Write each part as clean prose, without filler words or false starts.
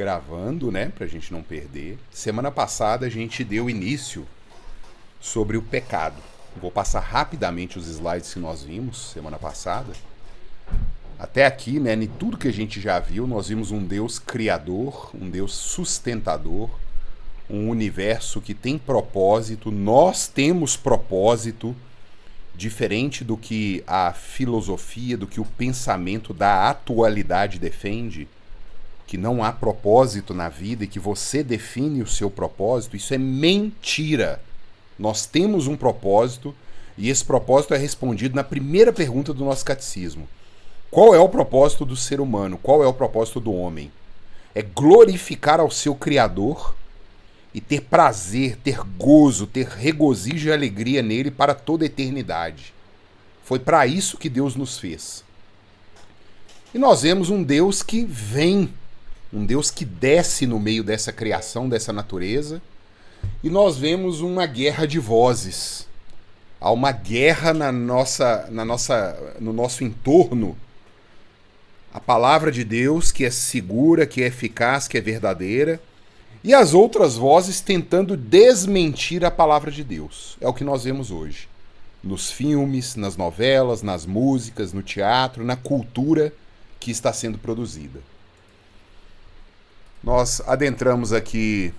gravando, né, pra gente não perder. Semana passada a gente deu início sobre o pecado. Vou passar rapidamente os slides que nós vimos semana passada. Até aqui, né, em tudo que a gente já viu, nós vimos um Deus criador, um Deus sustentador, um universo que tem propósito, nós temos propósito, diferente do que a filosofia, do que o pensamento da atualidade defende, que não há propósito na vida e que você define o seu propósito. Isso é mentira. Nós temos um propósito e esse propósito é respondido na primeira pergunta do nosso catecismo. Qual é o propósito do ser humano? Qual é o propósito do homem? É glorificar ao seu Criador e ter prazer, ter gozo, ter regozijo e alegria nele para toda a eternidade. Foi para isso que Deus nos fez. E nós vemos um Deus que vem, um Deus que desce no meio dessa criação, dessa natureza, e nós vemos uma guerra de vozes. Há uma guerra no nosso entorno. A palavra de Deus, que é segura, que é eficaz, que é verdadeira, e as outras vozes tentando desmentir a palavra de Deus. É o que nós vemos hoje. Nos filmes, nas novelas, nas músicas, no teatro, na cultura que está sendo produzida. Nós adentramos aqui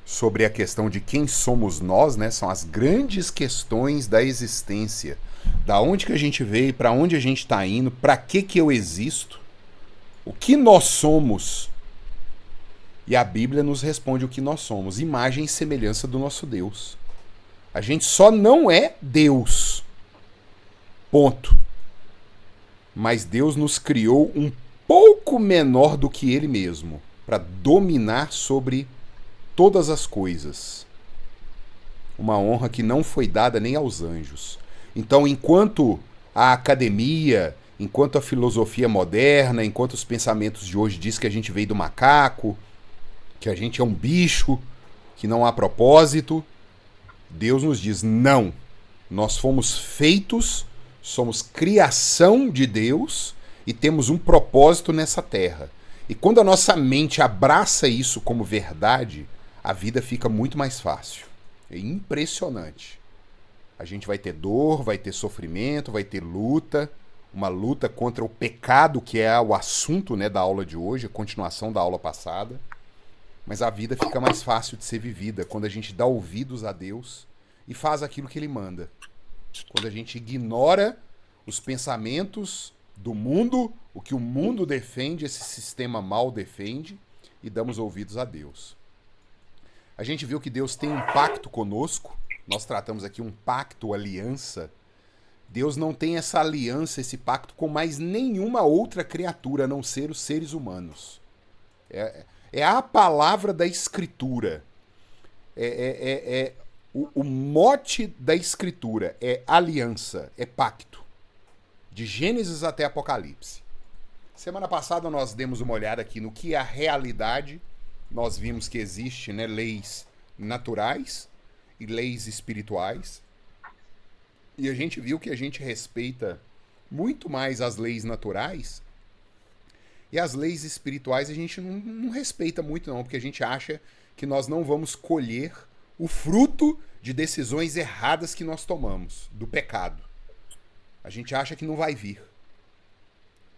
sobre a questão de quem somos nós, né? São as grandes questões da existência. Da onde que a gente veio, para onde a gente está indo, para que eu existo, o que nós somos. E a Bíblia nos responde o que nós somos, imagem e semelhança do nosso Deus. A gente só não é Deus. Ponto. Mas Deus nos criou um pouco menor do que Ele mesmo, para dominar sobre todas as coisas. Uma honra que não foi dada nem aos anjos. Então, enquanto a academia, enquanto a filosofia moderna, enquanto os pensamentos de hoje diz que a gente veio do macaco, que a gente é um bicho, que não há propósito, Deus nos diz, não. Nós fomos feitos, somos criação de Deus e temos um propósito nessa terra. E quando a nossa mente abraça isso como verdade, a vida fica muito mais fácil. É impressionante. A gente vai ter dor, vai ter sofrimento, vai ter luta, uma luta contra o pecado, que é o assunto, né, da aula de hoje, a continuação da aula passada. Mas a vida fica mais fácil de ser vivida quando a gente dá ouvidos a Deus e faz aquilo que Ele manda. Quando a gente ignora os pensamentos do mundo, o que o mundo defende, esse sistema mal defende, e damos ouvidos a Deus. A gente viu que Deus tem um pacto conosco. Nós tratamos aqui um pacto, aliança. Deus não tem essa aliança, esse pacto com mais nenhuma outra criatura, a não ser os seres humanos. É a palavra da Escritura. O mote da Escritura é aliança, é pacto. De Gênesis até Apocalipse. Semana passada nós demos uma olhada aqui no que é a realidade. Nós vimos que existe, né, leis naturais e leis espirituais. E a gente viu que a gente respeita muito mais as leis naturais. E as leis espirituais a gente não respeita muito não, porque a gente acha que nós não vamos colher o fruto de decisões erradas que nós tomamos, do pecado. A gente acha que não vai vir.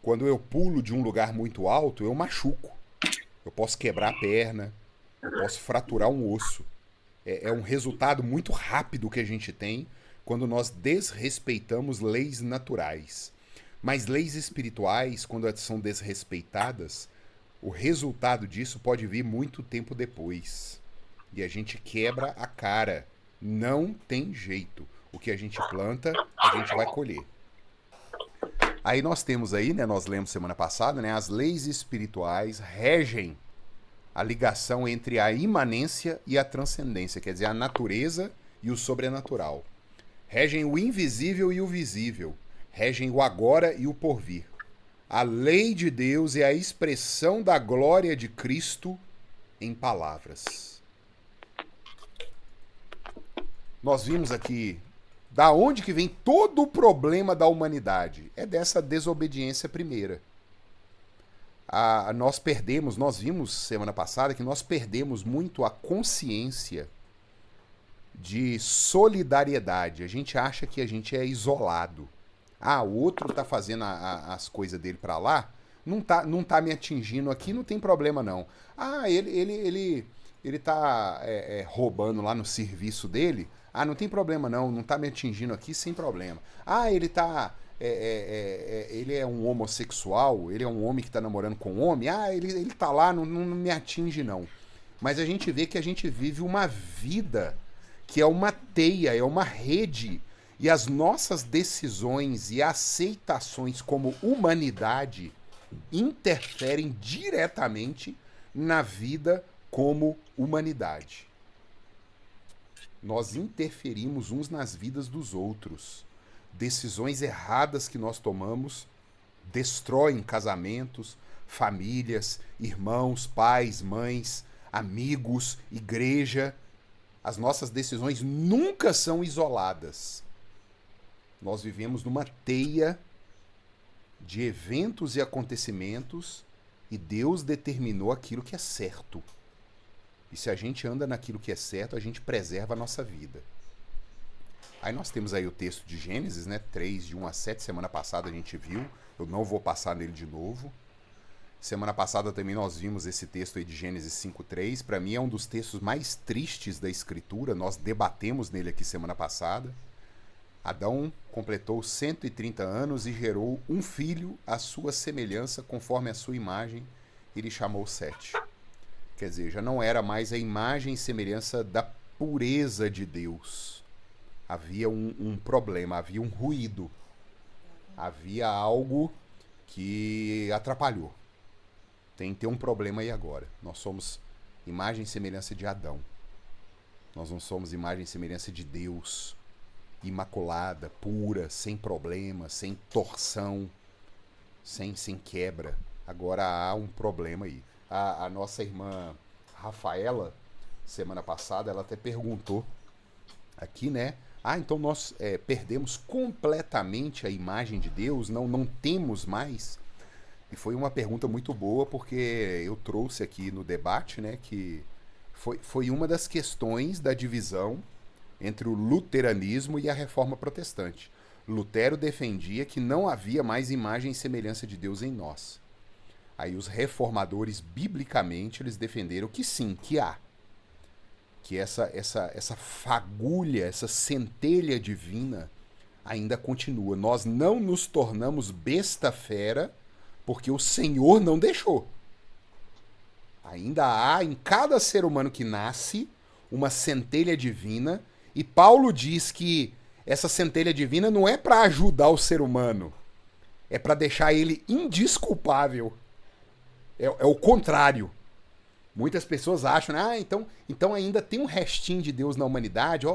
Quando eu pulo de um lugar muito alto, eu machuco. Eu posso quebrar a perna, eu posso fraturar um osso. É um resultado muito rápido que a gente tem quando nós desrespeitamos leis naturais. Mas leis espirituais, quando elas são desrespeitadas, o resultado disso pode vir muito tempo depois. E a gente quebra a cara. Não tem jeito. O que a gente planta, a gente vai colher. Aí nós temos aí, né, nós lemos semana passada, né, as leis espirituais regem a ligação entre a imanência e a transcendência, quer dizer, a natureza e o sobrenatural. Regem o invisível e o visível. Regem o agora e o porvir. A lei de Deus é a expressão da glória de Cristo em palavras. Nós vimos aqui da onde que vem todo o problema da humanidade. É dessa desobediência primeira. nós vimos semana passada que nós perdemos muito a consciência de solidariedade. A gente acha que a gente é isolado. O outro tá fazendo as coisas dele para lá, não tá me atingindo aqui, não tem problema não. Ele tá roubando lá no serviço dele, não tem problema não tá me atingindo aqui sem problema. Ele tá ele é um homossexual, ele é um homem que tá namorando com um homem, ele tá lá, não me atinge não. Mas a gente vê que a gente vive uma vida que é uma teia, é uma rede, e as nossas decisões e aceitações como humanidade interferem diretamente na vida como humanidade. Nós interferimos uns nas vidas dos outros. Decisões erradas que nós tomamos destroem casamentos, famílias, irmãos, pais, mães, amigos, igreja. As nossas decisões nunca são isoladas. Nós vivemos numa teia de eventos e acontecimentos e Deus determinou aquilo que é certo. E se a gente anda naquilo que é certo, a gente preserva a nossa vida. Aí nós temos aí o texto de Gênesis, né? 3, de 1 a 7, semana passada a gente viu. Eu não vou passar nele de novo. Semana passada também nós vimos esse texto aí de Gênesis 5:3. Para mim é um dos textos mais tristes da Escritura. Nós debatemos nele aqui semana passada. Adão completou 130 anos e gerou um filho à sua semelhança, conforme a sua imagem, e lhe chamou Sete. Quer dizer, já não era mais a imagem e semelhança da pureza de Deus. Havia um problema, havia um ruído. Havia algo que atrapalhou. Tem um problema aí agora. Nós somos imagem e semelhança de Adão. Nós não somos imagem e semelhança de Deus. Imaculada, pura, sem problema, sem torção, sem quebra. Agora há um problema aí. A nossa irmã Rafaela, semana passada, ela até perguntou aqui, né? Então nós perdemos completamente a imagem de Deus? Não temos mais? E foi uma pergunta muito boa, porque eu trouxe aqui no debate, né, que foi uma das questões da divisão entre o luteranismo e a reforma protestante. Lutero defendia que não havia mais imagem e semelhança de Deus em nós. Aí os reformadores, biblicamente, eles defenderam que sim, que há. Que essa fagulha, essa centelha divina ainda continua. Nós não nos tornamos besta-fera porque o Senhor não deixou. Ainda há em cada ser humano que nasce uma centelha divina, e Paulo diz que essa centelha divina não é para ajudar o ser humano, é para deixar ele indesculpável. É o contrário. Muitas pessoas acham, né? Então ainda tem um restinho de Deus na humanidade.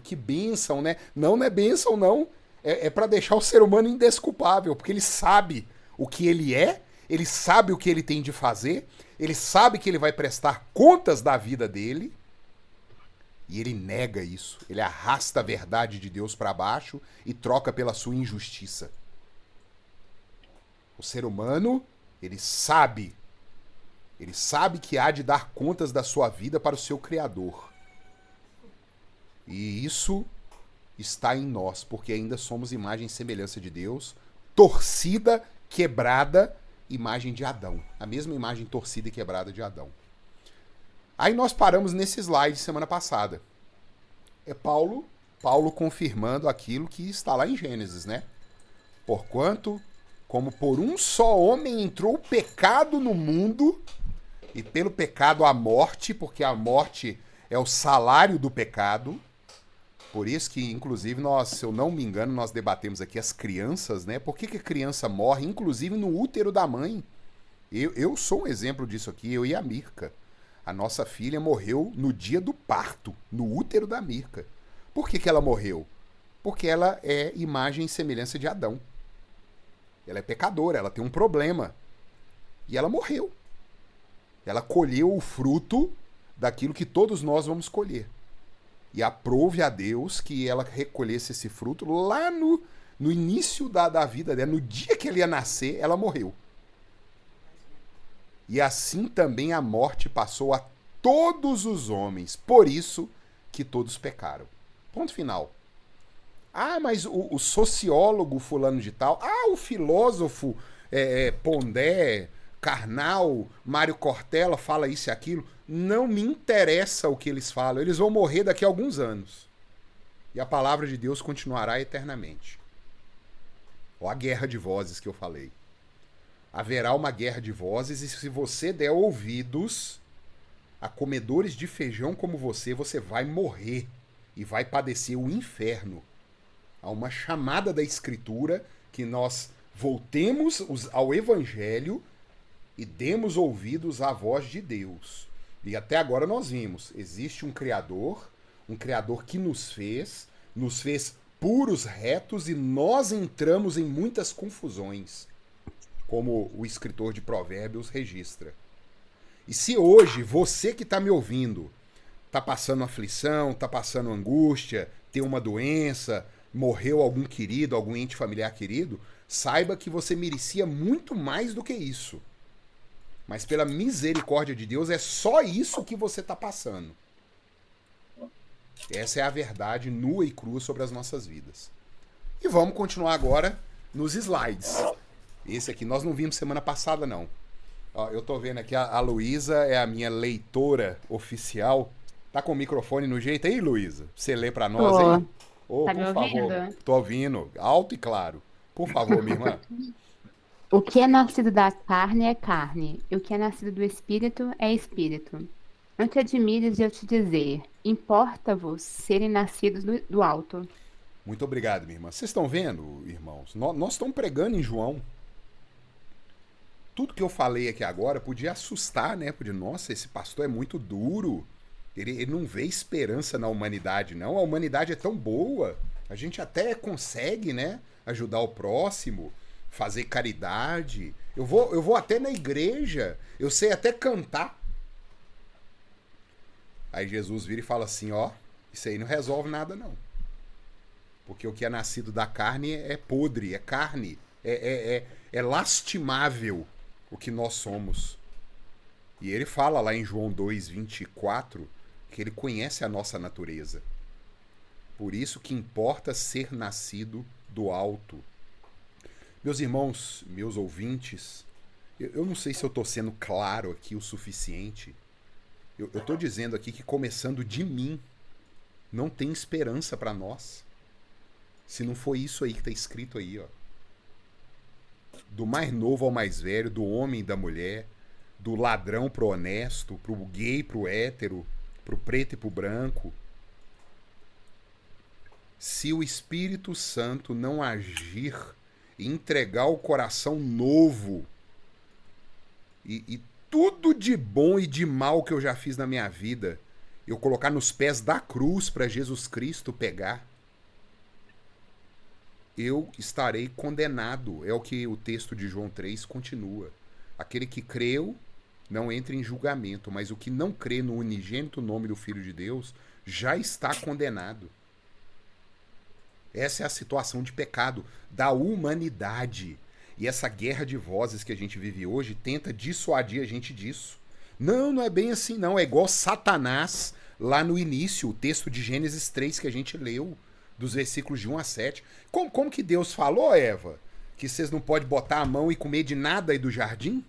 Que bênção, né? Não é bênção, não. É para deixar o ser humano indesculpável, porque ele sabe o que ele é, ele sabe o que ele tem de fazer, ele sabe que ele vai prestar contas da vida dele, e ele nega isso. Ele arrasta a verdade de Deus para baixo e troca pela sua injustiça. O ser humano, ele sabe que há de dar contas da sua vida para o seu Criador. E isso está em nós, porque ainda somos imagem e semelhança de Deus, torcida, quebrada, imagem de Adão. A mesma imagem torcida e quebrada de Adão. Aí nós paramos nesse slide semana passada. É Paulo confirmando aquilo que está lá em Gênesis, né? Porquanto, como por um só homem entrou o pecado no mundo, e pelo pecado a morte, porque a morte é o salário do pecado. Por isso que, inclusive, nós, se eu não me engano, nós debatemos aqui as crianças, né? Por que a criança morre, inclusive no útero da mãe? Eu sou um exemplo disso aqui, eu e a Mirka. A nossa filha morreu no dia do parto, no útero da Mirka. Por que ela morreu? Porque ela é imagem e semelhança de Adão. Ela é pecadora, ela tem um problema. E ela morreu. Ela colheu o fruto daquilo que todos nós vamos colher. E aprove a Deus que ela recolhesse esse fruto lá no início da vida dela. No dia que ela ia nascer, ela morreu. E assim também a morte passou a todos os homens, por isso que todos pecaram. Ponto final. Ah, mas o sociólogo fulano de tal, o filósofo Pondé, Karnal, Mário Cortella fala isso e aquilo. Não me interessa o que eles falam, eles vão morrer daqui a alguns anos. E a palavra de Deus continuará eternamente. Ó, a guerra de vozes que eu falei. Haverá uma guerra de vozes e se você der ouvidos a comedores de feijão como você vai morrer e vai padecer o inferno. Há uma chamada da Escritura que nós voltemos ao Evangelho e demos ouvidos à voz de Deus. E até agora nós vimos, existe um Criador que nos fez puros, retos, e nós entramos em muitas confusões, como o escritor de Provérbios registra. E se hoje você que está me ouvindo está passando aflição, está passando angústia, tem uma doença, morreu algum querido, algum ente familiar querido, saiba que você merecia muito mais do que isso. Mas pela misericórdia de Deus é só isso que você está passando. Essa é a verdade nua e crua sobre as nossas vidas. E vamos continuar agora nos slides. Esse aqui nós não vimos semana passada, não. Ó, eu tô vendo aqui, a Luísa é a minha leitora oficial. Tá com o microfone no jeito aí, Luísa? Você lê pra nós aí? Tá me Por favor. ouvindo? Tô ouvindo, alto e claro. Por favor, minha irmã. O que é nascido da carne é carne, e o que é nascido do espírito é espírito. Não te admires de eu te dizer, importa-vos serem nascidos do alto. Muito obrigado, minha irmã. Vocês estão vendo, irmãos? Nós estamos pregando em João. Tudo que eu falei aqui agora podia assustar, né? Podia, nossa, esse pastor é muito duro. Ele não vê esperança na humanidade, não. A humanidade é tão boa. A gente até consegue, né? Ajudar o próximo, fazer caridade. Eu vou até na igreja. Eu sei até cantar. Aí Jesus vira e fala assim, ó, isso aí não resolve nada, não. Porque o que é nascido da carne é podre, é carne. É lastimável o que nós somos. E ele fala lá em João 2:24 que ele conhece a nossa natureza. Por isso que importa ser nascido do alto. Meus irmãos, meus ouvintes, eu não sei se eu estou sendo claro aqui o suficiente. Eu estou dizendo aqui que começando de mim, não tem esperança para nós. Se não for isso aí que está escrito aí, ó. Do mais novo ao mais velho, do homem e da mulher, do ladrão pro honesto, pro gay pro hétero, pro preto e pro branco. Se o Espírito Santo não agir e entregar o coração novo e tudo de bom e de mal que eu já fiz na minha vida, eu colocar nos pés da cruz para Jesus Cristo pegar, eu estarei condenado. É o que o texto de João 3 continua. Aquele que creu não entra em julgamento, mas o que não crê no unigênito nome do Filho de Deus já está condenado. Essa é a situação de pecado da humanidade. E essa guerra de vozes que a gente vive hoje tenta dissuadir a gente disso. Não, não é bem assim não. É igual Satanás lá no início, o texto de Gênesis 3 que a gente leu, dos versículos de 1 a 7. Como que Deus falou, Eva? Que vocês não podem botar a mão e comer de nada aí do jardim?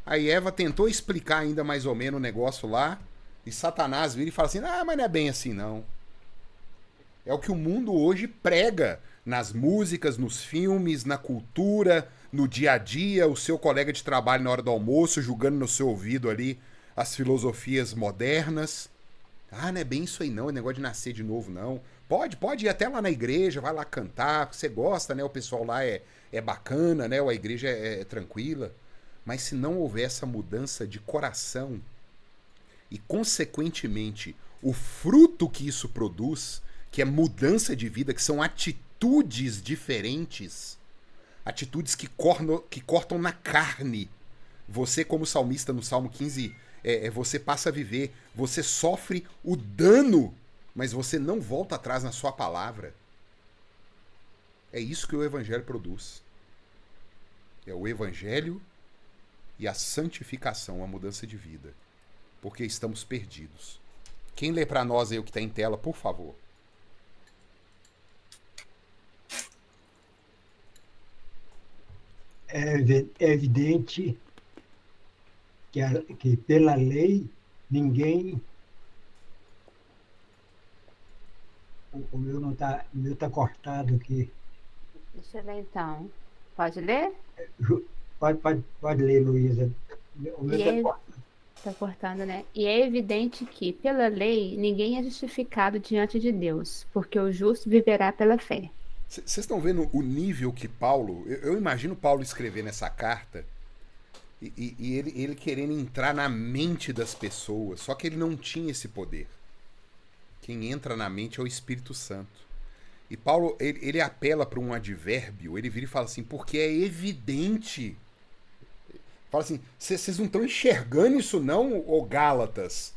Aí Eva tentou explicar ainda mais ou menos o negócio lá, e Satanás vira e fala assim, mas não é bem assim não. É o que o mundo hoje prega nas músicas, nos filmes, na cultura, no dia a dia, o seu colega de trabalho na hora do almoço, julgando no seu ouvido ali as filosofias modernas. Não é bem isso aí não, é negócio de nascer de novo não. Pode ir até lá na igreja, vai lá cantar, porque você gosta, né? O pessoal lá é bacana, né? A igreja é tranquila. Mas se não houver essa mudança de coração e, consequentemente, o fruto que isso produz, que é mudança de vida, que são atitudes diferentes, atitudes que cortam na carne. Você, como salmista no Salmo 15, você passa a viver, você sofre o dano, mas você não volta atrás na sua palavra. É isso que o Evangelho produz. É o Evangelho e a santificação, a mudança de vida, porque estamos perdidos. Quem lê para nós aí o que está em tela, por favor? É evidente que pela lei ninguém. O meu não tá, o meu tá cortado aqui. Deixa eu ver então. Pode ler? Pode ler, Luísa. O meu E tá é, cortado. tá cortando, né? E é evidente que, pela lei, ninguém é justificado diante de Deus, porque o justo viverá pela fé. Vocês estão vendo o nível que Paulo... Eu imagino Paulo escrever nessa carta e ele querendo entrar na mente das pessoas, só que ele não tinha esse poder. Quem entra na mente é o Espírito Santo. E Paulo, ele apela para um advérbio, ele vira e fala assim, porque é evidente. Fala assim, vocês não estão enxergando isso não, ô Gálatas?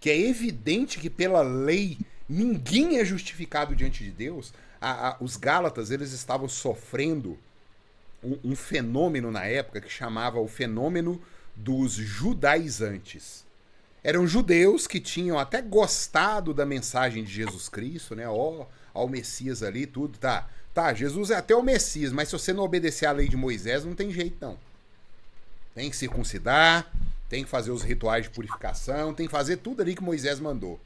Que é evidente que pela lei ninguém é justificado diante de Deus. Os Gálatas, eles estavam sofrendo um fenômeno na época que chamava o fenômeno dos judaizantes. Eram judeus que tinham até gostado da mensagem de Jesus Cristo, né? Ó, ao Messias ali, tudo, tá. Tá, Jesus é até o Messias, mas se você não obedecer à lei de Moisés, não tem jeito, não. Tem que circuncidar, tem que fazer os rituais de purificação, tem que fazer tudo ali que Moisés mandou.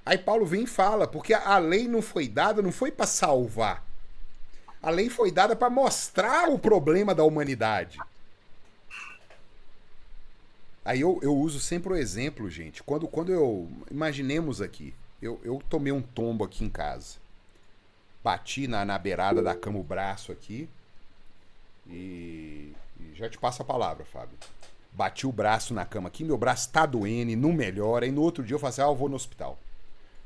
Aí Paulo vem e fala, porque a lei não foi dada, não foi para salvar. A lei foi dada para mostrar o problema da humanidade. Aí eu uso sempre o exemplo, gente. Quando eu... Imaginemos aqui. Eu tomei um tombo aqui em casa. Bati na beirada da cama o braço aqui. E já te passo a palavra, Fábio. Bati o braço na cama aqui. Meu braço tá doendo, não melhora. Aí no outro dia eu falei assim, eu vou no hospital.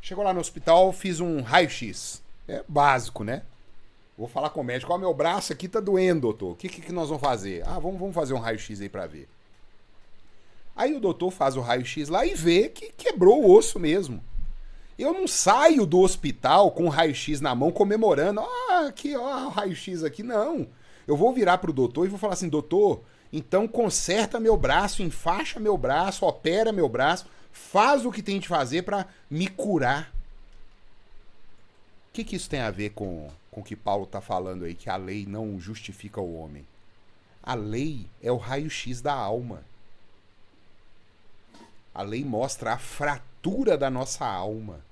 Chegou lá no hospital, fiz um raio-x. É básico, né? Vou falar com o médico. Ó, meu braço aqui tá doendo, doutor. O que nós vamos fazer? Vamos fazer um raio-x aí pra ver. Aí o doutor faz o raio-x lá e vê que quebrou o osso mesmo. Eu não saio do hospital com o raio-x na mão comemorando. Aqui, ó, o raio-x aqui. Não. Eu vou virar pro doutor e vou falar assim, doutor, então conserta meu braço, enfaixa meu braço, opera meu braço, faz o que tem de fazer pra me curar. O que isso tem a ver com o que Paulo tá falando aí, que a lei não justifica o homem? A lei é o raio-x da alma. A lei mostra a fratura da nossa alma.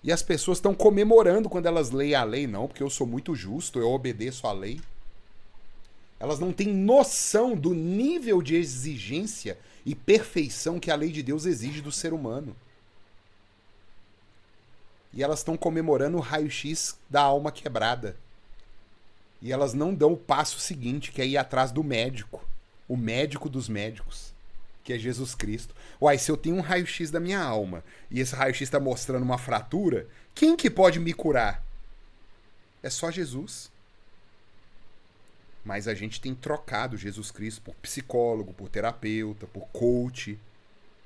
E as pessoas estão comemorando quando elas leem a lei. Não, porque eu sou muito justo, eu obedeço à lei. Elas não têm noção do nível de exigência e perfeição que a lei de Deus exige do ser humano. E elas estão comemorando o raio-x da alma quebrada. E elas não dão o passo seguinte, que é ir atrás do médico. O médico dos médicos. Que é Jesus Cristo. Uai, se eu tenho um raio-x da minha alma e esse raio-x está mostrando uma fratura, quem que pode me curar? É só Jesus. Mas a gente tem trocado Jesus Cristo por psicólogo, por terapeuta, por coach,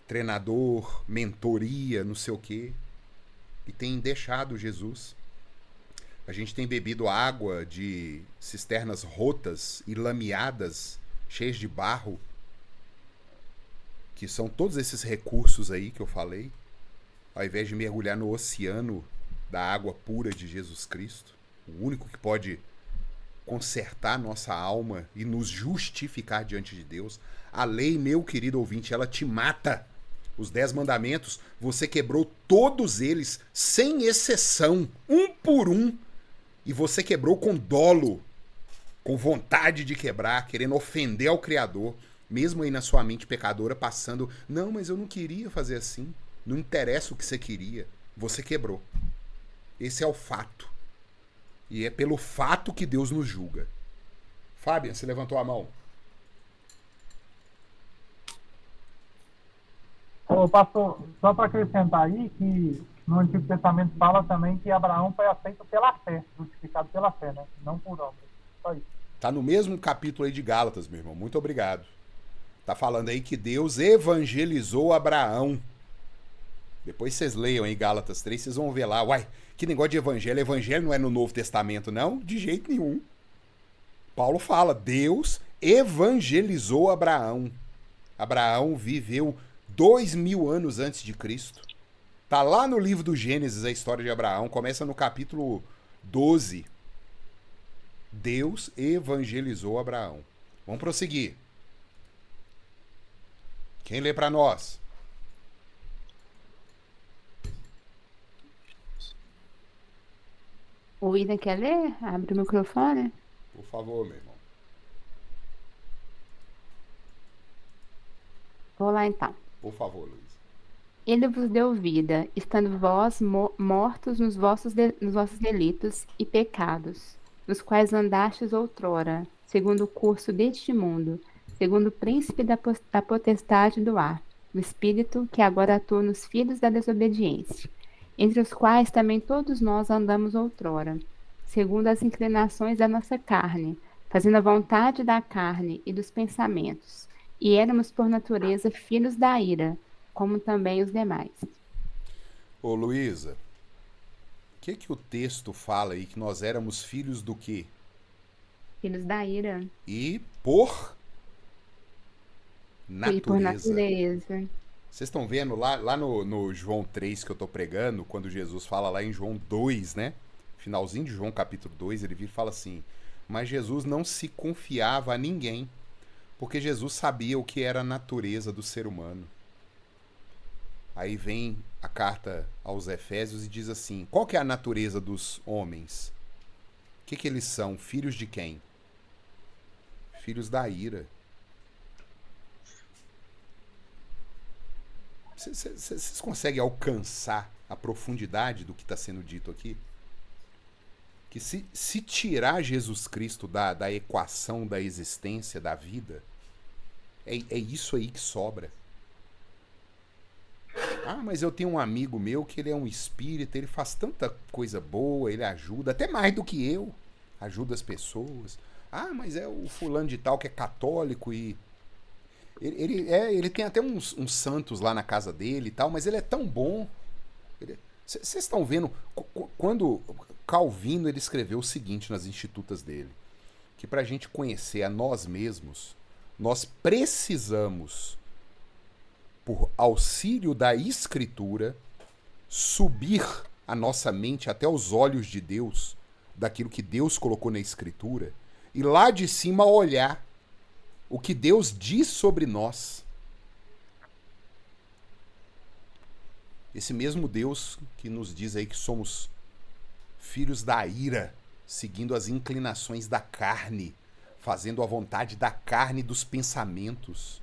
treinador, mentoria, não sei o quê. E tem deixado Jesus. A gente tem bebido água de cisternas rotas e lameadas, cheias de barro, que são todos esses recursos aí que eu falei, ao invés de mergulhar no oceano da água pura de Jesus Cristo, o único que pode consertar nossa alma e nos justificar diante de Deus. A lei, meu querido ouvinte, ela te mata. Os 10 mandamentos, você quebrou todos eles, sem exceção, um por um, e você quebrou com dolo, com vontade de quebrar, querendo ofender ao Criador. Mesmo aí na sua mente pecadora passando, não, mas eu não queria fazer assim. Não interessa o que você queria. Você quebrou. Esse é o fato. E é pelo fato que Deus nos julga. Fábio, você levantou a mão. Ô, pastor, só para acrescentar aí que no Antigo Testamento fala também que Abraão foi aceito pela fé, justificado pela fé, né? Não por obras. Só isso. Tá no mesmo capítulo aí de Gálatas, meu irmão. Muito obrigado. Tá falando aí que Deus evangelizou Abraão. Depois vocês leiam aí Gálatas 3, vocês vão ver lá. Uai, que negócio de evangelho? Evangelho não é no Novo Testamento, não? De jeito nenhum. Paulo fala, Deus evangelizou Abraão. Abraão viveu 2000 anos antes de Cristo. Tá lá no livro do Gênesis a história de Abraão, começa no capítulo 12. Deus evangelizou Abraão. Vamos prosseguir. Quem lê para nós? O William quer ler? Abre o microfone. Por favor, meu irmão. Vou lá então. Por favor, Luiz. Ele vos deu vida, estando vós mortos nos vossos delitos e pecados, nos quais andastes outrora, segundo o curso deste mundo, segundo o príncipe da potestade do ar, do espírito que agora atua nos filhos da desobediência, entre os quais também todos nós andamos outrora, segundo as inclinações da nossa carne, fazendo a vontade da carne e dos pensamentos, e éramos por natureza filhos da ira, como também os demais. Ô, Luísa, o que o texto fala aí? Que nós éramos filhos do quê? Filhos da ira. E por natureza. E por natureza. Vocês estão vendo lá no João 3 que eu tô pregando, quando Jesus fala lá em João 2, né? Finalzinho de João capítulo 2, ele vira e fala assim: mas Jesus não se confiava a ninguém, porque Jesus sabia o que era a natureza do ser humano. Aí vem a carta aos Efésios e diz assim: qual que é a natureza dos homens? O que eles são? Filhos de quem? Filhos da ira. Vocês conseguem alcançar a profundidade do que está sendo dito aqui? Que se tirar Jesus Cristo da equação da existência, da vida, é isso aí que sobra. Ah, mas eu tenho um amigo meu que ele é um espírita, ele faz tanta coisa boa, ele ajuda, até mais do que eu, ajuda as pessoas. Ah, mas é o fulano de tal que é católico e... Ele tem até uns santos lá na casa dele e tal, mas ele é tão bom. Vocês estão vendo, quando Calvino ele escreveu o seguinte nas Institutas dele, que para a gente conhecer a nós mesmos, nós precisamos, por auxílio da Escritura, subir a nossa mente até os olhos de Deus, daquilo que Deus colocou na Escritura, e lá de cima olhar o que Deus diz sobre nós. Esse mesmo Deus que nos diz aí que somos filhos da ira, seguindo as inclinações da carne, fazendo a vontade da carne e dos pensamentos,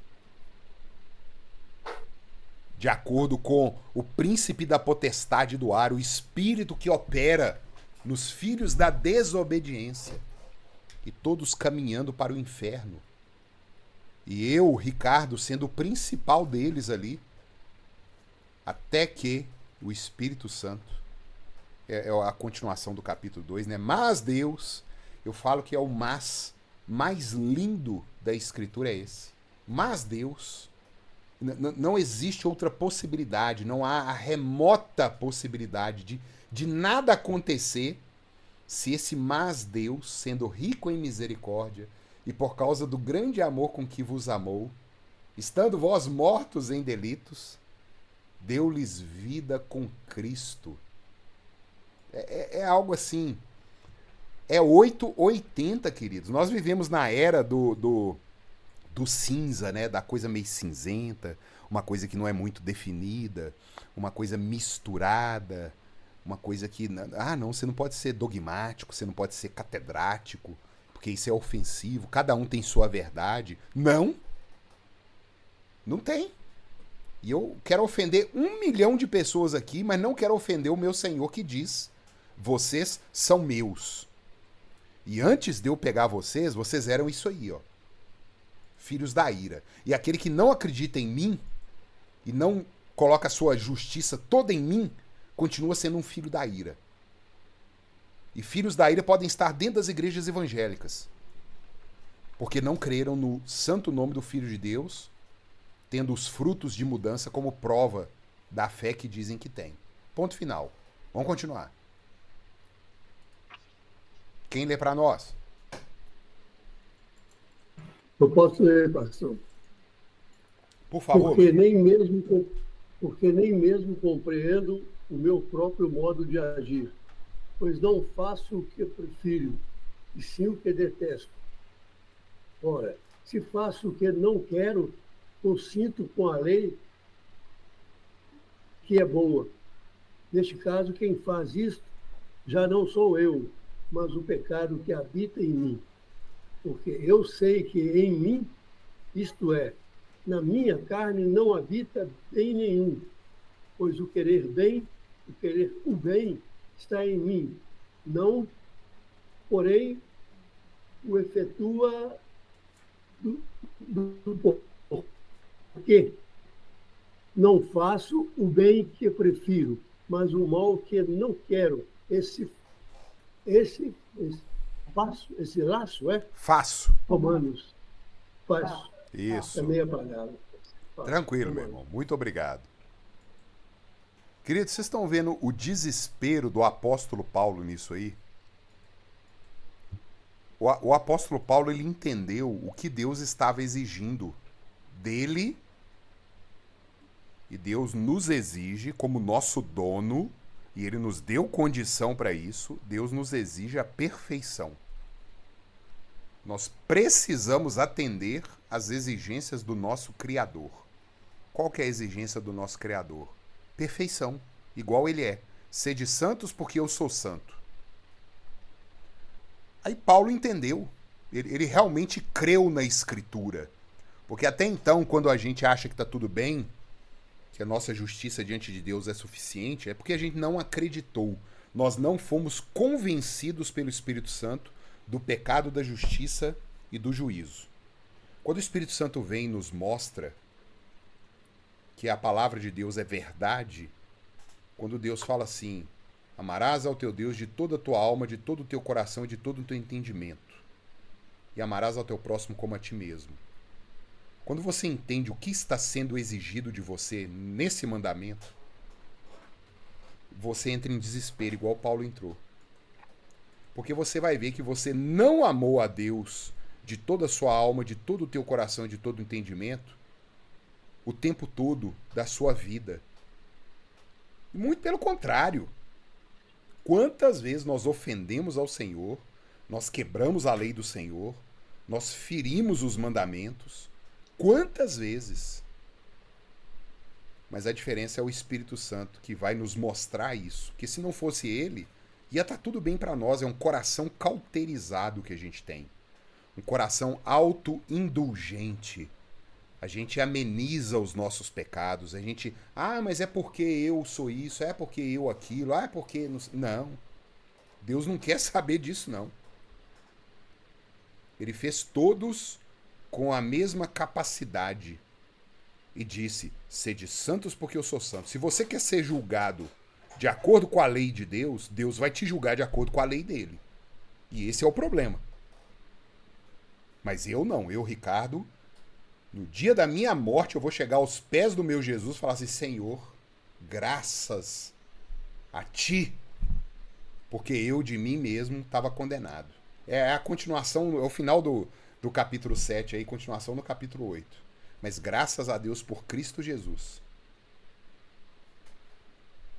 de acordo com o príncipe da potestade do ar, o espírito que opera nos filhos da desobediência, e todos caminhando para o inferno. E eu, Ricardo, sendo o principal deles ali, até que o Espírito Santo, é a continuação do capítulo 2, né? Mas Deus, eu falo que é o mais lindo da Escritura é esse. Mas Deus, não existe outra possibilidade, não há a remota possibilidade de nada acontecer se esse mas Deus, sendo rico em misericórdia, e por causa do grande amor com que vos amou, estando vós mortos em delitos, deu-lhes vida com Cristo. É algo assim, é 880, queridos. Nós vivemos na era do cinza, né? Da coisa meio cinzenta, uma coisa que não é muito definida, uma coisa misturada, uma coisa que... Ah, não, você não pode ser dogmático, você não pode ser catedrático, porque isso é ofensivo, cada um tem sua verdade. Não tem. E eu quero ofender 1 milhão de pessoas aqui, mas não quero ofender o meu Senhor que diz: vocês são meus. E antes de eu pegar vocês eram isso aí, ó. Filhos da ira. E aquele que não acredita em mim e não coloca a sua justiça toda em mim, continua sendo um filho da ira. E filhos da ira podem estar dentro das igrejas evangélicas, porque não creram no santo nome do Filho de Deus, tendo os frutos de mudança como prova da fé que dizem que tem. Ponto final. Vamos continuar. Quem lê para nós? Eu posso ler, pastor. Por favor. Porque nem mesmo compreendo o meu próprio modo de agir, pois não faço o que prefiro, e sim o que detesto. Ora, se faço o que não quero, consinto com a lei que é boa. Neste caso, quem faz isto já não sou eu, mas o pecado que habita em mim. Porque eu sei que em mim, isto é, na minha carne, não habita bem nenhum, pois o querer o bem está em mim, não, porém, o efetua porque não faço o bem que prefiro, mas o mal que não quero. Esse laço é? Faço. Romanos. Faço. Isso. É meia palavra. Tranquilo, meu irmão. Muito obrigado. Queridos, vocês estão vendo o desespero do apóstolo Paulo nisso aí? O apóstolo Paulo, ele entendeu o que Deus estava exigindo dele, e Deus nos exige como nosso dono, e ele nos deu condição para isso. Deus nos exige a perfeição. Nós precisamos atender às exigências do nosso Criador. Qual que é a exigência do nosso Criador? Perfeição, igual ele é. Sede santos porque eu sou santo. Aí Paulo entendeu. Ele realmente creu na Escritura. Porque até então, quando a gente acha que está tudo bem, que a nossa justiça diante de Deus é suficiente, é porque a gente não acreditou. Nós não fomos convencidos pelo Espírito Santo do pecado, da justiça e do juízo. Quando o Espírito Santo vem e nos mostra que a palavra de Deus é verdade, quando Deus fala assim: amarás ao teu Deus de toda a tua alma, de todo o teu coração e de todo o teu entendimento, e amarás ao teu próximo como a ti mesmo. Quando você entende o que está sendo exigido de você nesse mandamento, você entra em desespero, igual Paulo entrou. Porque você vai ver que você não amou a Deus de toda a sua alma, de todo o teu coração e de todo o entendimento o tempo todo da sua vida. Muito pelo contrário. Quantas vezes nós ofendemos ao Senhor, nós quebramos a lei do Senhor, nós ferimos os mandamentos. Quantas vezes? Mas a diferença é o Espírito Santo que vai nos mostrar isso. Que se não fosse ele, ia estar tudo bem para nós. É um coração cauterizado que a gente tem. Um coração autoindulgente. A gente ameniza os nossos pecados. A gente, mas é porque eu sou isso, é porque eu aquilo, é porque... Não. Deus não quer saber disso, não. Ele fez todos com a mesma capacidade. E disse: sede santos porque eu sou santo. Se você quer ser julgado de acordo com a lei de Deus, Deus vai te julgar de acordo com a lei dele. E esse é o problema. Mas eu não. Eu, Ricardo, no dia da minha morte, eu vou chegar aos pés do meu Jesus e falar assim: Senhor, graças a ti, porque eu de mim mesmo estava condenado. É a continuação, é o final do capítulo 7 aí, continuação no capítulo 8. Mas graças a Deus por Cristo Jesus.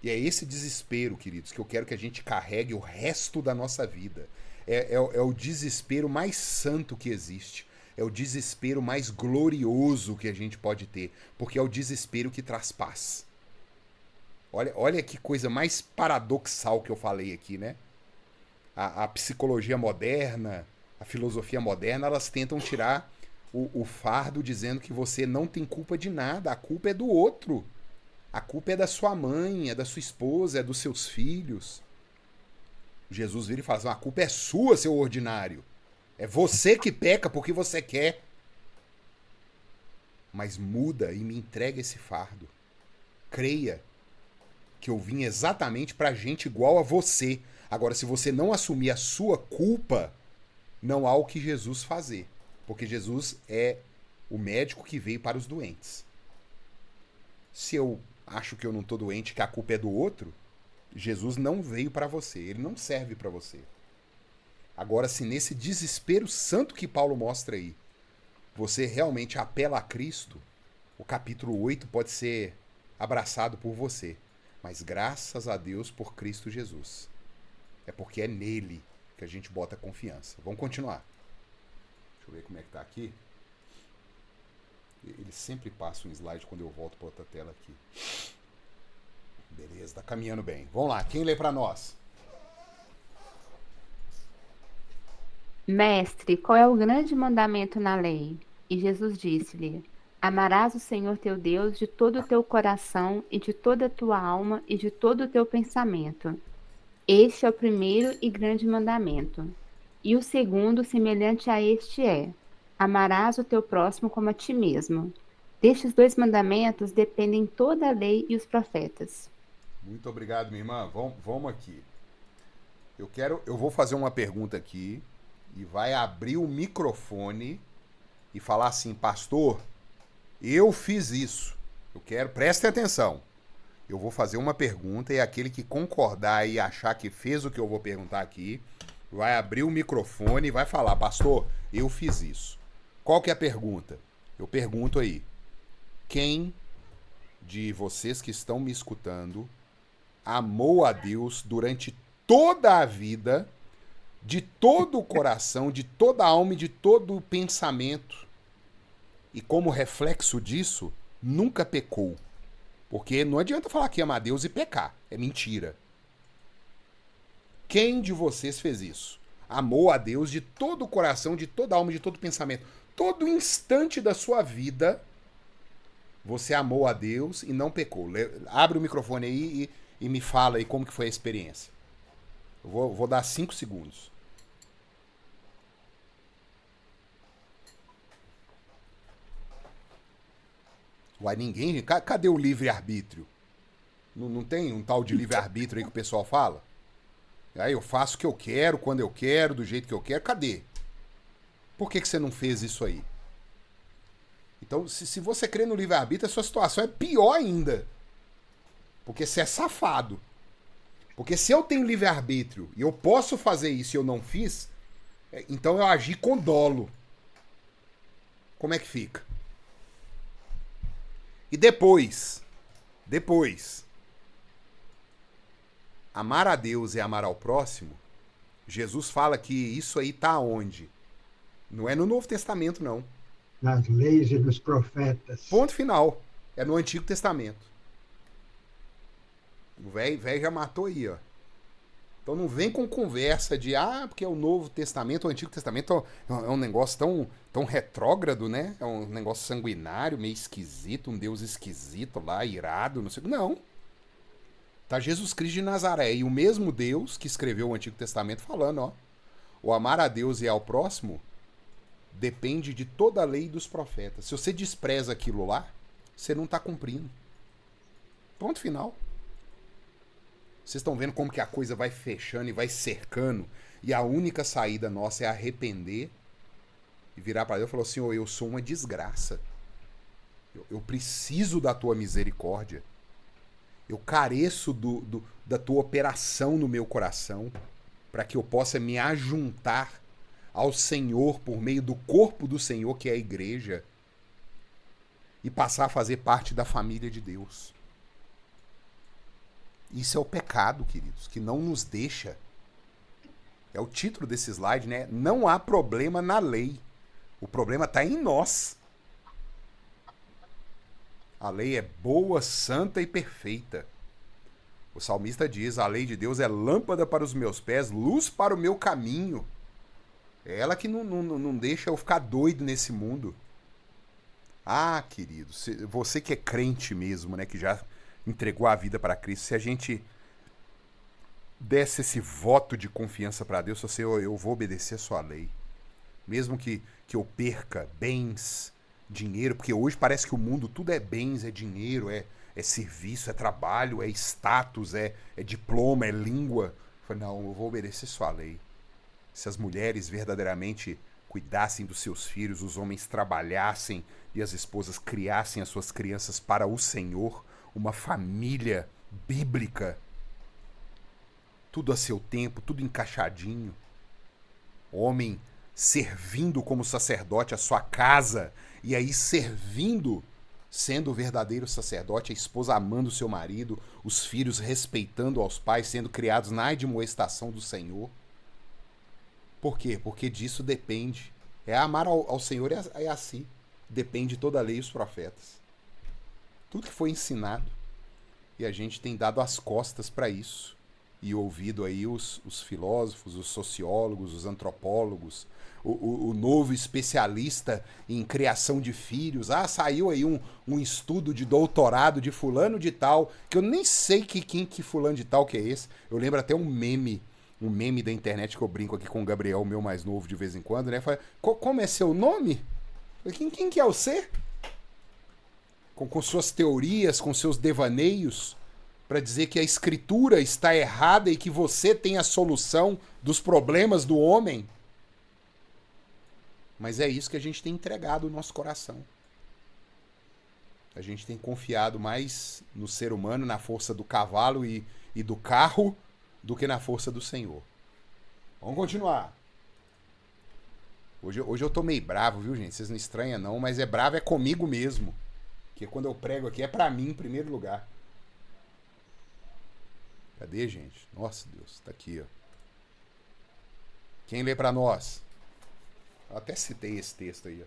E é esse desespero, queridos, que eu quero que a gente carregue o resto da nossa vida. É o desespero mais santo que existe. É o desespero mais glorioso que a gente pode ter. Porque é o desespero que traz paz. Olha que coisa mais paradoxal que eu falei aqui, né? A psicologia moderna, a filosofia moderna, elas tentam tirar o fardo dizendo que você não tem culpa de nada. A culpa é do outro. A culpa é da sua mãe, é da sua esposa, é dos seus filhos. Jesus vira e fala assim: a culpa é sua, seu ordinário. É você que peca porque você quer. Mas muda e me entrega esse fardo. Creia que eu vim exatamente pra gente igual a você. Agora, se você não assumir a sua culpa, não há o que Jesus fazer. Porque Jesus é o médico que veio para os doentes. Se eu acho que eu não estou doente, que a culpa é do outro, Jesus não veio para você. Ele não serve para você. Agora, se nesse desespero santo que Paulo mostra aí, você realmente apela a Cristo, o capítulo 8 pode ser abraçado por você. Mas graças a Deus por Cristo Jesus. É porque é nele que a gente bota confiança. Vamos continuar. Deixa eu ver como é que tá aqui. Ele sempre passa um slide quando eu volto para outra tela aqui. Beleza, tá caminhando bem. Vamos lá, quem lê para nós? Mestre, qual é o grande mandamento na lei? E Jesus disse-lhe: Amarás o Senhor teu Deus de todo o teu coração e de toda a tua alma e de todo o teu pensamento. Este é o primeiro e grande mandamento. E o segundo, semelhante a este é: Amarás o teu próximo como a ti mesmo. Destes 2 mandamentos dependem toda a lei e os profetas. Muito obrigado, minha irmã. Vamos aqui. Eu vou fazer uma pergunta aqui e vai abrir o microfone e falar assim, pastor, eu fiz isso. Prestem atenção. Eu vou fazer uma pergunta e aquele que concordar e achar que fez o que eu vou perguntar aqui, vai abrir o microfone e vai falar, pastor, eu fiz isso. Qual que é a pergunta? Eu pergunto aí, quem de vocês que estão me escutando amou a Deus durante toda a vida, de todo o coração, de toda a alma e de todo o pensamento, e como reflexo disso, nunca pecou? Porque não adianta falar que ama a Deus e pecar. É mentira. Quem de vocês fez isso? Amou a Deus de todo o coração, de toda a alma, de todo o pensamento. Todo instante da sua vida, você amou a Deus e não pecou. Abre o microfone aí e me fala aí como que foi a experiência. Eu vou dar 5 segundos. Uai, ninguém... Cadê o livre-arbítrio? Não tem um tal de livre-arbítrio aí que o pessoal fala? Aí eu faço o que eu quero, quando eu quero, do jeito que eu quero. Cadê? Por que você não fez isso aí? Então, se você crê no livre-arbítrio, a sua situação é pior ainda. Porque você é safado. Porque se eu tenho livre-arbítrio e eu posso fazer isso e eu não fiz, então eu agi com dolo. Como é que fica? E depois, amar a Deus e amar ao próximo, Jesus fala que isso aí tá onde? Não é no Novo Testamento, não. Nas leis e nos profetas. Ponto final. É no Antigo Testamento. O velho já matou aí, ó. Então não vem com conversa de, porque é o Novo Testamento, o Antigo Testamento é um negócio tão retrógrado, né? É um negócio sanguinário, meio esquisito, um Deus esquisito lá, irado, não sei. Não. Tá Jesus Cristo de Nazaré e o mesmo Deus que escreveu o Antigo Testamento falando, ó. O amar a Deus e ao próximo depende de toda a lei dos profetas. Se você despreza aquilo lá, você não tá cumprindo. Ponto final. Vocês estão vendo como que a coisa vai fechando e vai cercando. E a única saída nossa é arrepender e virar para Deus e falar assim, eu sou uma desgraça. Eu preciso da tua misericórdia. Eu careço da tua operação no meu coração para que eu possa me ajuntar ao Senhor por meio do corpo do Senhor, que é a igreja, e passar a fazer parte da família de Deus. Isso é o pecado, queridos, que não nos deixa. É o título desse slide, né? Não há problema na lei. O problema está em nós. A lei é boa, santa e perfeita. O salmista diz, a lei de Deus é lâmpada para os meus pés, luz para o meu caminho. É ela que não deixa eu ficar doido nesse mundo. Querido, você que é crente mesmo, né? Que já entregou a vida para Cristo, se a gente desse esse voto de confiança para Deus, assim, eu vou obedecer a sua lei, mesmo que eu perca bens, dinheiro, porque hoje parece que o mundo tudo é bens, é dinheiro, é serviço, é trabalho, é status, é diploma, é língua. Eu falei, não, eu vou obedecer a sua lei. Se as mulheres verdadeiramente cuidassem dos seus filhos, os homens trabalhassem e as esposas criassem as suas crianças para o Senhor, uma família bíblica, tudo a seu tempo, tudo encaixadinho. Homem servindo como sacerdote a sua casa, e aí servindo, sendo o verdadeiro sacerdote, a esposa amando o seu marido, os filhos respeitando aos pais, sendo criados na admoestação do Senhor. Por quê? Porque disso depende. É amar ao Senhor é assim. Depende toda a lei e os profetas. Tudo que foi ensinado. E a gente tem dado as costas para isso. E ouvido aí os filósofos, os sociólogos, os antropólogos, o novo especialista em criação de filhos. Ah, saiu aí um estudo de doutorado de fulano de tal, que eu nem sei quem que fulano de tal que é esse. Eu lembro até um meme da internet que eu brinco aqui com o Gabriel, meu mais novo, de vez em quando, né? Fala, como é seu nome? Quem que é você? Com suas teorias, com seus devaneios, para dizer que a escritura está errada e que você tem a solução dos problemas do homem. Mas é isso que a gente tem entregado no nosso coração. A gente tem confiado mais no ser humano, na força do cavalo e do carro, do que na força do Senhor. Vamos continuar. Hoje eu tô meio bravo, viu, gente? Vocês não estranham, não, mas bravo é comigo mesmo. Porque quando eu prego aqui é pra mim em primeiro lugar. Cadê, gente? Nossa, Deus, tá aqui, ó. Quem lê pra nós? Eu até citei esse texto aí, ó.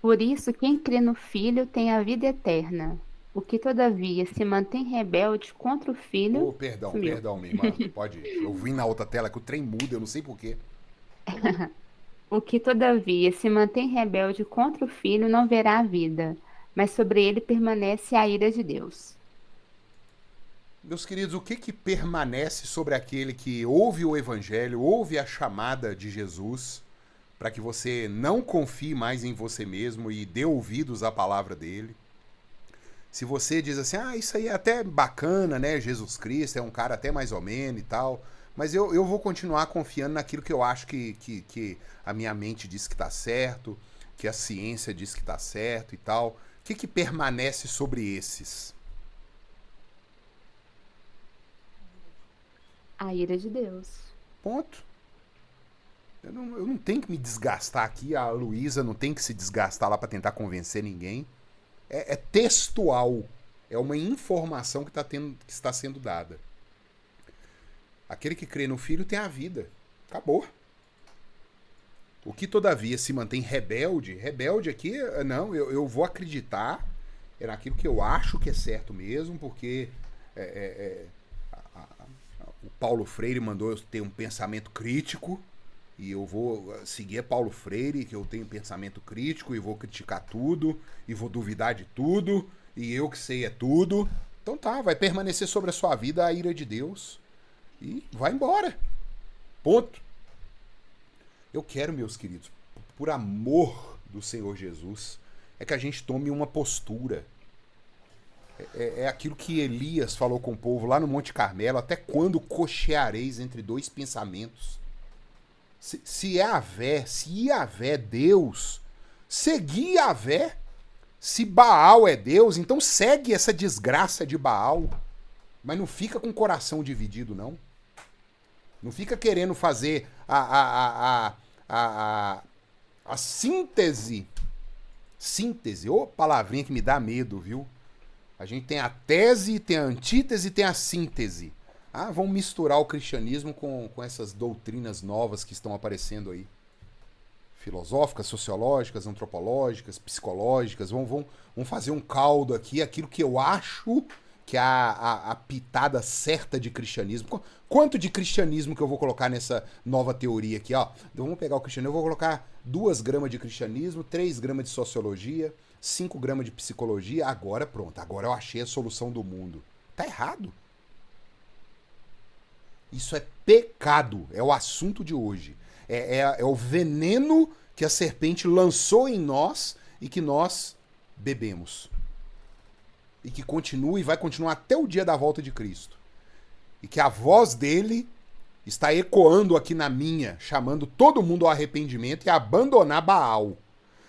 Por isso, quem crê no Filho tem a vida eterna. O que, todavia, se mantém rebelde contra o Filho... Perdão, sumiu. minha irmã. Pode ir. Eu vim na outra tela que o trem muda, eu não sei porquê. O que, todavia, se mantém rebelde contra o Filho não verá a vida, mas sobre ele permanece a ira de Deus. Meus queridos, o que permanece sobre aquele que ouve o Evangelho, ouve a chamada de Jesus, para que você não confie mais em você mesmo e dê ouvidos à palavra dele? Se você diz assim, isso aí é até bacana, né? Jesus Cristo é um cara até mais ou menos e tal, mas eu vou continuar confiando naquilo que eu acho que a minha mente diz que está certo, que a ciência diz que está certo e tal. O que permanece sobre esses? A ira de Deus. Ponto. Eu não tenho que me desgastar aqui, a Luísa não tem que se desgastar lá para tentar convencer ninguém. É textual. É uma informação que está sendo dada. Aquele que crê no Filho tem a vida. Acabou. O que, todavia, se mantém rebelde... Rebelde aqui, não, eu vou acreditar naquilo que eu acho que é certo mesmo, porque o Paulo Freire mandou eu ter um pensamento crítico, e eu vou seguir Paulo Freire, que eu tenho pensamento crítico, e vou criticar tudo, e vou duvidar de tudo, e eu que sei é tudo. Então tá, vai permanecer sobre a sua vida a ira de Deus, e vai embora. Ponto. Eu quero, meus queridos, por amor do Senhor Jesus, é que a gente tome uma postura. É aquilo que Elias falou com o povo lá no Monte Carmelo: até quando cocheareis entre dois pensamentos? Se Yahvé é Deus, segui Yahvé. Se Baal é Deus, então segue essa desgraça de Baal. Mas não fica com o coração dividido, não. Não fica querendo fazer a síntese. Síntese, ô palavrinha que me dá medo, viu? A gente tem a tese, tem a antítese, tem a síntese. Vamos misturar o cristianismo com essas doutrinas novas que estão aparecendo aí. Filosóficas, sociológicas, antropológicas, psicológicas. Vamos fazer um caldo aqui, aquilo que eu acho que é a pitada certa de cristianismo. Quanto de cristianismo que eu vou colocar nessa nova teoria aqui, ó? Então vamos pegar o cristianismo, eu vou colocar 2 gramas de cristianismo, 3 gramas de sociologia, 5 gramas de psicologia. Agora pronto, agora eu achei a solução do mundo. Tá errado. Isso é pecado, é o assunto de hoje. É o veneno que a serpente lançou em nós e que nós bebemos. E que continua e vai continuar até o dia da volta de Cristo. E que a voz dele está ecoando aqui na minha, chamando todo mundo ao arrependimento e a abandonar Baal.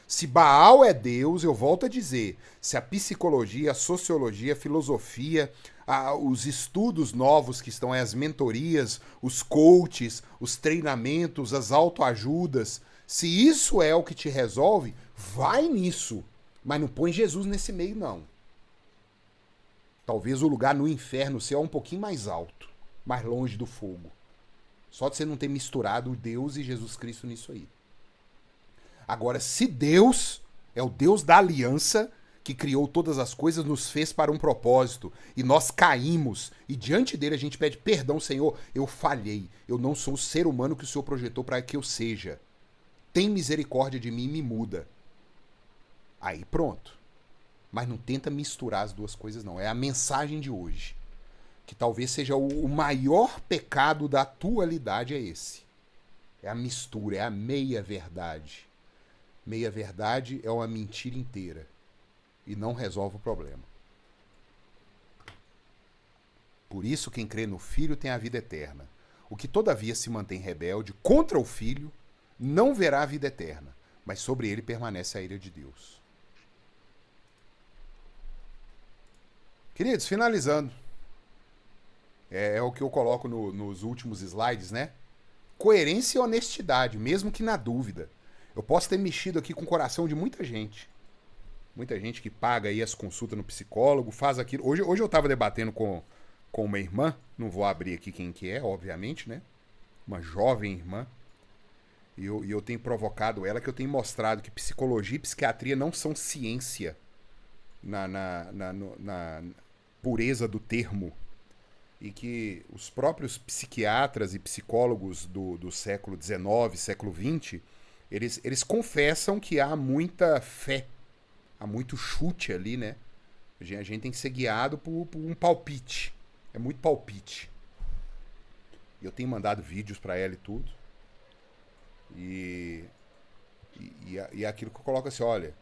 Se Baal é Deus, eu volto a dizer, se a psicologia, a sociologia, a filosofia, os estudos novos que estão aí, as mentorias, os coaches, os treinamentos, as autoajudas, se isso é o que te resolve, vai nisso. Mas não põe Jesus nesse meio, não. Talvez o lugar no inferno seja um pouquinho mais alto, mais longe do fogo. Só de você não ter misturado Deus e Jesus Cristo nisso aí. Agora, se Deus é o Deus da aliança, que criou todas as coisas, nos fez para um propósito, e nós caímos, e diante dele a gente pede perdão, Senhor, eu falhei, eu não sou o ser humano que o Senhor projetou para que eu seja. Tem misericórdia de mim e me muda. Aí pronto. Mas não tenta misturar as duas coisas, não. É a mensagem de hoje. Que talvez seja o maior pecado da atualidade, é esse. É a mistura, é a meia-verdade. Meia-verdade é uma mentira inteira. E não resolve o problema. Por isso, quem crê no Filho tem a vida eterna. O que todavia se mantém rebelde contra o Filho não verá a vida eterna, mas sobre ele permanece a ira de Deus. Queridos, finalizando. É o que eu coloco nos últimos slides, né? Coerência e honestidade, mesmo que na dúvida. Eu posso ter mexido aqui com o coração de muita gente. Muita gente que paga aí as consultas no psicólogo, faz aquilo. Hoje eu estava debatendo com uma irmã, não vou abrir aqui quem que é, obviamente, né? Uma jovem irmã. E eu tenho provocado ela, que eu tenho mostrado que psicologia e psiquiatria não são ciência na pureza do termo. E que os próprios psiquiatras e psicólogos do século XIX, século XX, eles confessam que há muita fé, há muito chute ali, né? A gente tem que ser guiado por um palpite. É muito palpite. E eu tenho mandado vídeos para ela e tudo. E é aquilo que eu coloco assim, olha,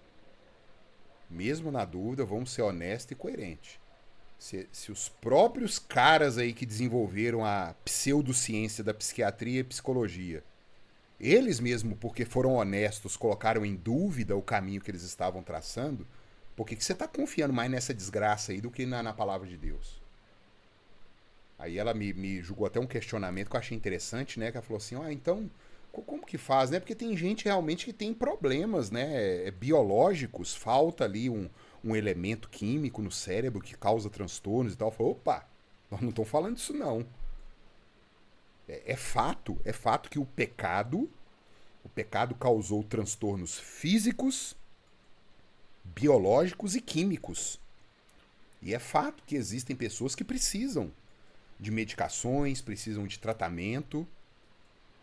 mesmo na dúvida, vamos ser honestos e coerentes. Se os próprios caras aí que desenvolveram a pseudociência da psiquiatria e psicologia, eles mesmo, porque foram honestos, colocaram em dúvida o caminho que eles estavam traçando, por que você está confiando mais nessa desgraça aí do que na palavra de Deus? Aí ela me julgou até um questionamento que eu achei interessante, né? Que ela falou assim, então, como que faz, né? Porque tem gente realmente que tem problemas, né? Biológicos, falta ali um elemento químico no cérebro que causa transtornos e tal. Eu falei, opa, nós não estamos falando disso não. É fato que o pecado causou transtornos físicos, biológicos e químicos. E é fato que existem pessoas que precisam de medicações, precisam de tratamento.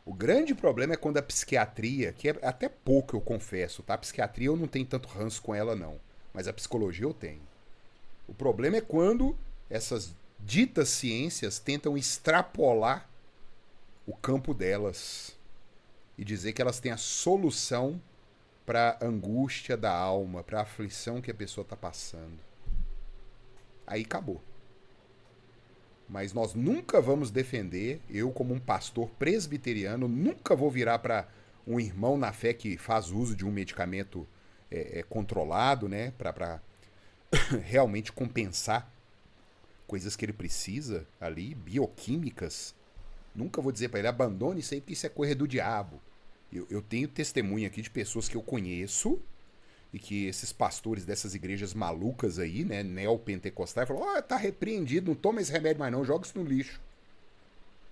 O grande problema é quando a psiquiatria, que é até pouco eu confesso, tá? A psiquiatria eu não tenho tanto ranço com ela não, mas a psicologia eu tenho. O problema é quando essas ditas ciências tentam extrapolar o campo delas e dizer que elas têm a solução para a angústia da alma, para a aflição que a pessoa está passando. Aí acabou. Mas nós nunca vamos defender, eu como um pastor presbiteriano, nunca vou virar para um irmão na fé que faz uso de um medicamento controlado, né, para realmente compensar coisas que ele precisa ali, bioquímicas. Nunca vou dizer para ele, abandone isso aí porque isso é coisa do diabo. Eu tenho testemunho aqui de pessoas que eu conheço e que esses pastores dessas igrejas malucas aí, né, neopentecostais, falaram, tá repreendido, não toma esse remédio mais não, joga isso no lixo.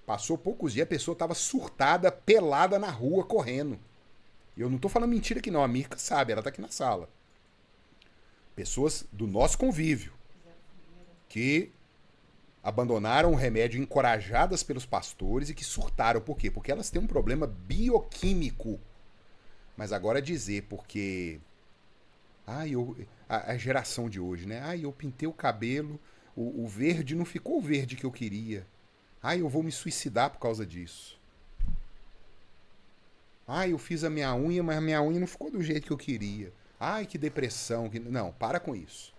Passou poucos dias, a pessoa tava surtada, pelada na rua, correndo. E eu não tô falando mentira aqui não, a Mirka sabe, ela tá aqui na sala. Pessoas do nosso convívio que abandonaram o remédio encorajadas pelos pastores e que surtaram. Por quê? Porque elas têm um problema bioquímico. Mas agora dizer porque... a geração de hoje, né? Eu pintei o cabelo, o verde não ficou o verde que eu queria. Eu vou me suicidar por causa disso. Eu fiz a minha unha, mas a minha unha não ficou do jeito que eu queria. Que depressão. Não, para com isso.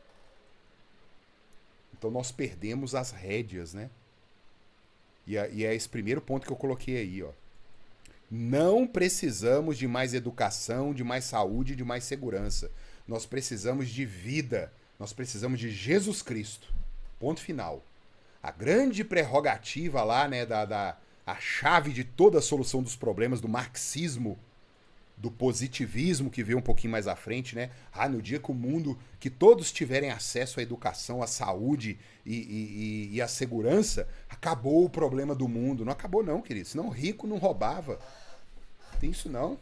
Então nós perdemos as rédeas, né? E é esse primeiro ponto que eu coloquei aí, ó. Não precisamos de mais educação, de mais saúde, de mais segurança. Nós precisamos de vida. Nós precisamos de Jesus Cristo. Ponto final. A grande prerrogativa lá, né, a chave de toda a solução dos problemas do marxismo, do positivismo que veio um pouquinho mais à frente, né? No dia que o mundo, que todos tiverem acesso à educação, à saúde e à segurança, acabou o problema do mundo. Não acabou não, querido. Senão o rico não roubava. Não tem isso não.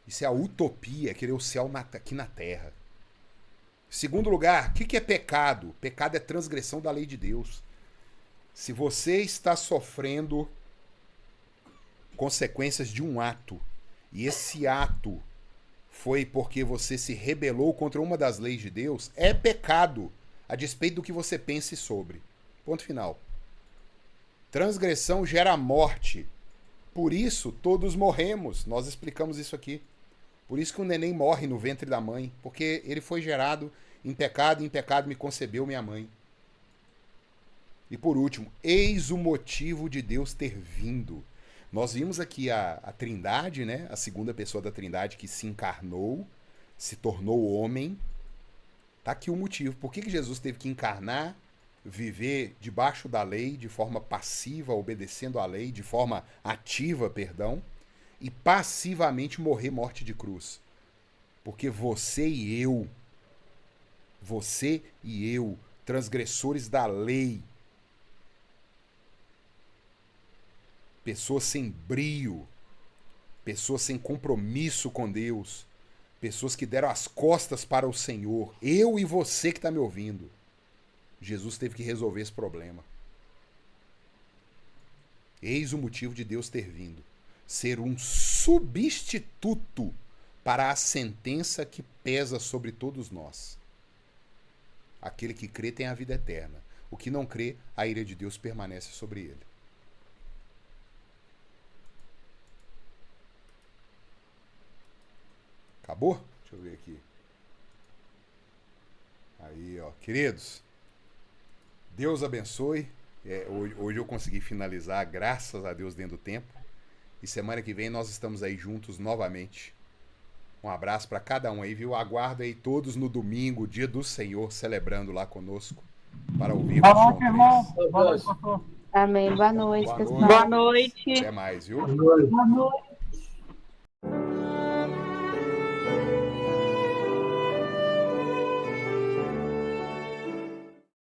Isso é a utopia, é querer o céu aqui na terra. Segundo lugar, o que é pecado? Pecado é transgressão da lei de Deus. Se você está sofrendo consequências de um ato, e esse ato foi porque você se rebelou contra uma das leis de Deus, é pecado, a despeito do que você pense sobre. Ponto final. Transgressão gera morte. Por isso, todos morremos. Nós explicamos isso aqui. Por isso que o neném morre no ventre da mãe, porque ele foi gerado em pecado, e em pecado me concebeu minha mãe. E por último, eis o motivo de Deus ter vindo. Nós vimos aqui a Trindade, né? A segunda pessoa da Trindade que se encarnou, se tornou homem. Tá aqui o motivo. Por que Jesus teve que encarnar, viver debaixo da lei, de forma passiva, obedecendo à lei, de forma ativa, perdão, e passivamente morrer morte de cruz? Porque você e eu, transgressores da lei, pessoas sem brio, pessoas sem compromisso com Deus, pessoas que deram as costas para o Senhor, eu e você que está me ouvindo, Jesus teve que resolver esse problema. Eis o motivo de Deus ter vindo. Ser um substituto para a sentença que pesa sobre todos nós. Aquele que crê tem a vida eterna. O que não crê, a ira de Deus permanece sobre ele. Acabou? Deixa eu ver aqui. Aí, ó. Queridos, Deus abençoe. Hoje eu consegui finalizar, graças a Deus, dentro do tempo. E semana que vem nós estamos aí juntos novamente. Um abraço para cada um aí, viu? Aguardo aí todos no domingo, dia do Senhor, celebrando lá conosco, para ouvir Boa noite, irmão. Deus. Boa noite, pastor. Amém. Boa noite, Boa pessoal. noite. Boa noite. Até mais, viu? Boa noite. Boa noite.